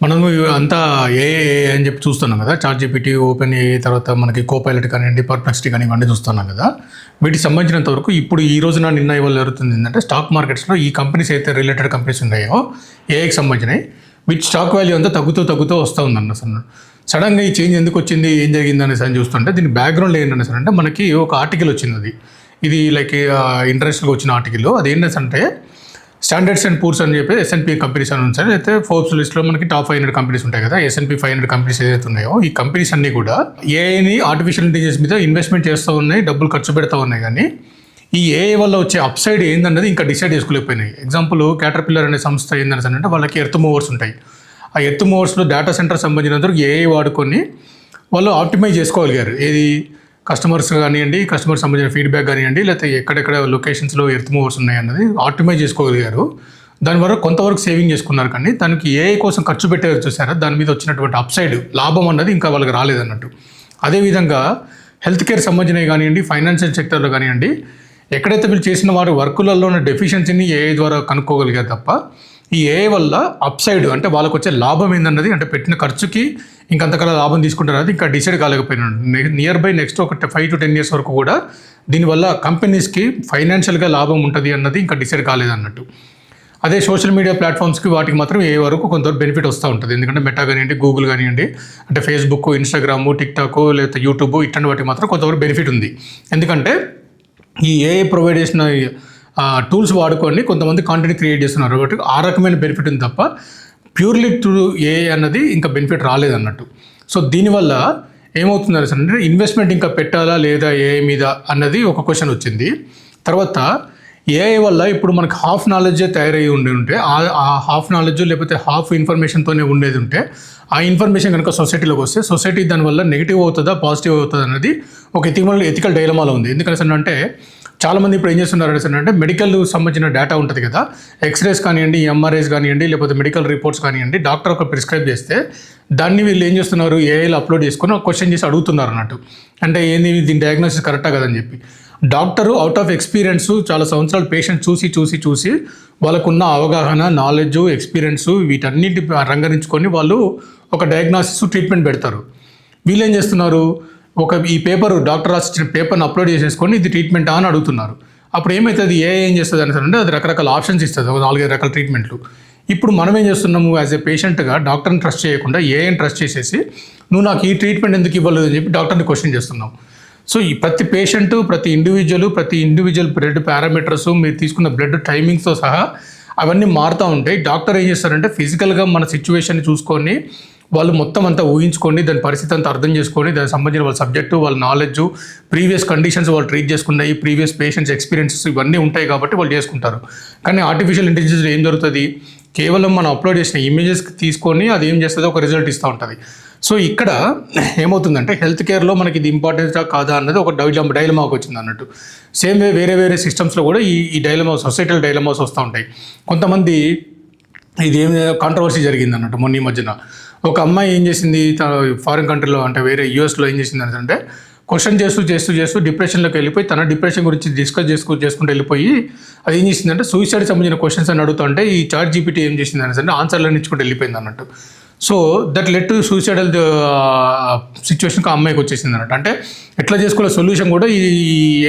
మనము అంతా ఏఐ అని చెప్పి చూస్తున్నాం కదా. చాట్‌జీపీటీ, ఓపెన్ ఏఐ, తర్వాత మనకి కోపైలట్ కానివ్వండి, పర్‌ప్లెక్సిటీ కానివ్వండి, ఇవన్నీ చూస్తున్నాం కదా. వీటికి సంబంధించినంత వరకు ఇప్పుడు ఈ రోజున నిన్న ఇవాళ జరుగుతుంది ఏంటంటే, స్టాక్ మార్కెట్స్‌లో ఈ కంపెనీస్ అయితే రిలేటెడ్ కంపెనీస్ ఉన్నాయో ఏఐకి సంబంధించినవి, వీటి స్టాక్ వాల్యూ అంతా తగ్గుతూ వస్తూ ఉందన్న అసలు. సడన్గా ఈ చేంజ్ ఎందుకు వచ్చింది, ఏం జరిగింది అనేసి అని చూస్తుంటే దీని బ్యాక్గ్రౌండ్ ఏంటనేసి అంటే మనకి ఒక ఆర్టికల్ వచ్చింది. ఇది లైక్ ఇంటర్నేషనల్గా వచ్చిన ఆర్టికల్. అది ఏంటంటే స్టాండర్డ్స్ అండ్ పూర్స్ అని చెప్పి S&P కంపెనీస్ అని ఉంటాయి. అయితే ఫోర్బ్స్ లిస్ట్లో మనకి టాప్ 500 కంపెనీస్ ఉంటాయి కదా. S&P 500 కంపెనీస్ ఏదైతే ఉన్నాయో ఈ కంపెనీస్ అన్నీ కూడా ఏఐని, ఆర్టిఫిషియల్ ఇంటెలిజెన్స్ మీద ఇన్వెస్ట్మెంట్ చేస్తూ ఉన్నాయి, డబ్బులు ఖర్చు పెడతా ఉన్నాయి. కానీ ఈ ఏఐ వల్ల వచ్చే అప్సైడ్ ఏందన్నది ఇంకా డిసైడ్ చేసుకోలేకపోయినాయి. ఎగ్జాంపుల్ క్యాటర్‌పిల్లర్ అనే సంస్థ ఏంటంటే వాళ్ళకి ఎర్త్ మూవర్స్ ఉంటాయి. ఆ ఎర్త్ మూవర్స్లో డేటా సెంటర్ సంబంధించినందుకు ఏఐ వాడుకొని వాళ్ళు ఆప్టిమైజ్ చేసుకోగలిగారు. ఏది కస్టమర్స్ కానివ్వండి, కస్టమర్ సంబంధించిన ఫీడ్బ్యాక్ కానివ్వండి, లేకపోతే ఎక్కడెక్కడ లొకేషన్స్లో ఎర్త్ మూవర్స్ ఉన్నాయి అన్నది ఆప్టిమైజ్ చేసుకోగలిగారు. దానివల్ల కొంతవరకు సేవింగ్ చేసుకున్నారు. కానీ దానికి ఏఐ కోసం ఖర్చు పెట్టారు చూసారా, దాని మీద వచ్చినటువంటి అప్సైడ్ లాభం అన్నది ఇంకా వాళ్ళకి రాలేదన్నట్టు. అదేవిధంగా హెల్త్ కేర్ సంబంధించినవి కానివ్వండి, ఫైనాన్షియల్ సెక్టర్లో కానివ్వండి, ఎక్కడైతే వీళ్ళు చేసిన వారి వర్కులలో ఉన్న డెఫిషియన్సీని ఏఐ ద్వారా కనుక్కోగలిగారు తప్ప ఈ ఏఐ వల్ల అప్సైడ్ అంటే వాళ్ళకు వచ్చే లాభం ఏందన్నది, అంటే పెట్టిన ఖర్చుకి ఇంకంతకాలం లాభం తీసుకుంటారు, అది ఇంకా డిసైడ్ కాలేకపోయినాడు. నియర్ బై నెక్స్ట్ ఒక 5 to 10 years వరకు కూడా దీనివల్ల కంపెనీస్కి ఫైనాన్షియల్గా లాభం ఉంటుంది అన్నది ఇంకా డిసైడ్ కాలేదన్నట్టు. అదే సోషల్ మీడియా ప్లాట్ఫామ్స్కి వాటికి మాత్రం ఏ వరకు కొంతవరకు బెనిఫిట్ వస్తూ ఉంటుంది. ఎందుకంటే మెటా కానివ్వండి, గూగుల్ కానివ్వండి, అంటే ఫేస్బుక్, ఇన్స్టాగ్రాము, టిక్టాక్, లేకపోతే యూట్యూబ్, ఇట్లాంటి వాటికి మాత్రం కొంతవరకు బెనిఫిట్ ఉంది. ఎందుకంటే ఈ ఏఐ ప్రొవైడ్ చేసిన టూల్స్ వాడుకొని కొంతమంది కాంటెంట్ క్రియేట్ చేస్తున్నారు కాబట్టి ఆ రకమైన బెనిఫిట్ ఉంది తప్ప ప్యూర్లీ టు ఏఐ అన్నది ఇంకా బెనిఫిట్ రాలేదన్నట్టు. సో దీనివల్ల ఏమవుతుంది అంటే ఇన్వెస్ట్మెంట్ ఇంకా పెట్టాలా లేదా ఏఐ మీద అన్నది ఒక క్వశ్చన్ వచ్చింది. తర్వాత ఏఐ వల్ల ఇప్పుడు మనకు హాఫ్ నాలెడ్జే తయారయ్యి ఉంటే ఆ హాఫ్ నాలెడ్జ్ లేకపోతే హాఫ్ ఇన్ఫర్మేషన్తోనే ఉండేది ఉంటే ఆ ఇన్ఫర్మేషన్ కనుక సొసైటీలోకి వస్తే సొసైటీ దానివల్ల నెగిటివ్ అవుతుందా పాజిటివ్ అవుతుందా అనేది ఒక ఎథికల్ డైలమాలో ఉంది. ఎందుకంటే చాలామంది ఇప్పుడు ఏం చేస్తున్నారు అంటే మెడికల్ సంబంధించిన డేటా ఉంటుంది కదా, ఎక్స్రేస్ కానివ్వండి, ఎంఆర్ఐస్ కానివ్వండి, లేకపోతే మెడికల్ రిపోర్ట్స్ కానివ్వండి, డాక్టర్ ఒక ప్రిస్క్రైబ్ చేస్తే దాన్ని వీళ్ళు ఏం చేస్తున్నారు, ఏఐలో అప్లోడ్ చేసుకొని ఒక క్వశ్చన్ చేసి అడుగుతున్నారు అన్నట్టు. అంటే ఏంది దీని డయాగ్నోసిస్ కరెక్టా కదని చెప్పి డాక్టరు అవుట్ ఆఫ్ ఎక్స్పీరియన్స్ చాలా సంవత్సరాలు పేషెంట్ చూసి వాళ్ళకున్న అవగాహన, నాలెడ్జ్, ఎక్స్పీరియన్స్ వీటన్నిటి రంగరించుకొని వాళ్ళు ఒక డయాగ్నోసిస్ ట్రీట్మెంట్ పెడతారు. వీళ్ళు ఏం చేస్తున్నారు, ఈ పేపర్ డాక్టర్ రాసిచ్చిన పేపర్ని అప్లోడ్ చేసేసుకొని ఇది ట్రీట్మెంటా అని అడుగుతున్నారు. అప్పుడు ఏమవుతుంది, ఏం చేస్తుంది అంటే అది రకరకాల ఆప్షన్స్ ఇస్తుంది, 4-5 రకాల ట్రీట్మెంట్లు. ఇప్పుడు మనం ఏం చేస్తున్నాము, యాజ్ ఏ పేషెంట్గా డాక్టర్ని ట్రస్ట్ చేయకుండా ఏఐని ట్రస్ట్ చేసేసి నువ్వు నాకు ఈ ట్రీట్మెంట్ ఎందుకు ఇవ్వలేదు అని చెప్పి డాక్టర్ని క్వశ్చన్ చేస్తున్నావు. సో ఈ ప్రతి పేషెంట్, ప్రతి ఇండివిజువల్ బ్లడ్ పారామీటర్స్, మీరు తీసుకున్న బ్లడ్ టైమింగ్స్తో సహా అవన్నీ మారుతూ ఉంటాయి. డాక్టర్ ఏం చేస్తారంటే ఫిజికల్గా మన సిచ్యువేషన్ని చూసుకొని వాళ్ళు మొత్తం అంతా ఊహించుకొని దాని పరిస్థితి అంతా అర్థం చేసుకొని దానికి సంబంధించిన వాళ్ళ సబ్జెక్టు, వాళ్ళ నాలెడ్జ్, ప్రీవియస్ కండిషన్స్ వాళ్ళు ట్రీట్ చేసుకున్నాయి, ప్రీవియస్ పేషెంట్స్ ఎక్స్పీరియన్సెస్ ఇవన్నీ ఉంటాయి కాబట్టి వాళ్ళు చేసుకుంటారు. కానీ ఆర్టిఫిషియల్ ఇంటెలిజెన్స్ ఏం జరుగుతుంది, కేవలం మనం అప్లోడ్ చేసిన ఇమేజెస్ తీసుకొని అది ఏం చేస్తుందో ఒక రిజల్ట్ ఇస్తూ ఉంటుంది. సో ఇక్కడ ఏమవుతుందంటే హెల్త్ కేర్లో మనకి ఇది ఇంపార్టెంటా కాదా అన్నది ఒక డైలమాకి వచ్చింది అన్నట్టు. సేమ్ వే వేరే సిస్టమ్స్లో కూడా ఈ సొసైటల్ డైలమాస్ వస్తూ ఉంటాయి. కొంతమంది ఇది ఏం కాంట్రవర్సీ జరిగింది అన్నట్టు. మొన్న ఈ మధ్యన ఒక అమ్మాయి ఏం చేసింది, ఫారిన్ కంట్రీలో అంటే వేరే యూఎస్లో ఏం చేసింది అంటే క్వశ్చన్ చేస్తూ డిప్రెషన్లోకి వెళ్ళిపోయి తన డిప్రెషన్ గురించి డిస్కస్ చేసుకుంటూ వెళ్ళిపోయి అది ఏం చేసిందంటే సూసైడ్ సంబంధించిన క్వశ్చన్స్ అని అడుగుతుంటే ఈ చాట్‌జీపీటీ ఏం చేసింది అంటే ఆన్సర్లను ఇచ్చుకుంటూ వెళ్ళిపోయింది అన్నట్టు. So that led to suicidal సిచ్యువేషన్కి ఆ అమ్మాయికి వచ్చేసింది అన్నట్టు. అంటే ఎట్లా చేసుకోలే సొల్యూషన్ కూడా ఈ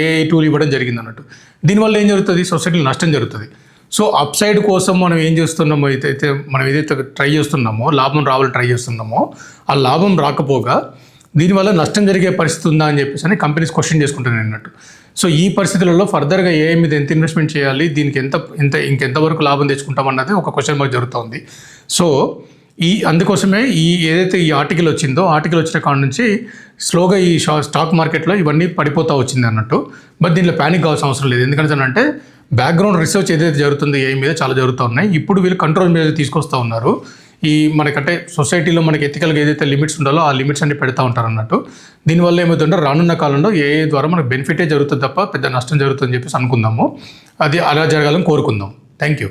ఏఐ టూల్ ఇవ్వడం జరిగింది అన్నట్టు. దీనివల్ల ఏం జరుగుతుంది, సొసైటీలో నష్టం జరుగుతుంది. సో అప్ సైడ్ కోసం మనం ఏం చేస్తున్నామో మనం ఏదైతే ట్రై చేస్తున్నామో, లాభం రావాలని ట్రై చేస్తున్నామో ఆ లాభం రాకపోగా దీనివల్ల నష్టం జరిగే పరిస్థితి ఉందా అని చెప్పేసి అని కంపెనీస్ క్వశ్చన్ చేసుకుంటున్నాయి అన్నట్టు. సో ఈ పరిస్థితులలో ఫర్దర్గా ఏఐ మీద ఎంత ఇన్వెస్ట్మెంట్ చేయాలి, దీనికి ఇంకెంతవరకు లాభం తెచ్చుకుంటాం అన్నది ఒక క్వశ్చన్ మార్క్ జరుగుతుంది. సో అందుకోసమే ఏదైతే ఈ ఆర్టికల్ వచ్చిందో, ఆర్టికల్ వచ్చిన కాడ నుంచి స్లోగా ఈ స్టాక్ మార్కెట్లో ఇవన్నీ పడిపోతూ వచ్చింది అన్నట్టు. బట్ దీంట్లో ప్యానిక్ కావాల్సిన అవసరం లేదు. ఎందుకంటే బ్యాక్గ్రౌండ్ రీసెర్చ్ ఏదైతే జరుగుతుందో ఏఐ మీద చాలా జరుగుతూ ఉన్నాయి. ఇప్పుడు వీళ్ళు కంట్రోల్ మీద తీసుకొస్తూ ఉన్నారు. మనకంటే సొసైటీలో మనకి ఎథికల్గా ఏదైతే లిమిట్స్ ఉండాలో ఆ లిమిట్స్ అన్ని పెడతా ఉంటారు అన్నట్టు. దీనివల్ల ఏమవుతుంటే రానున్న కాలంలో ఏఐ ద్వారా మనకు బెనిఫిటే జరుగుతుంది తప్ప పెద్ద నష్టం జరుగుతుందని చెప్పేసి అనుకుందాము. అది అలా జరగాలని కోరుకుందాం. Thank you.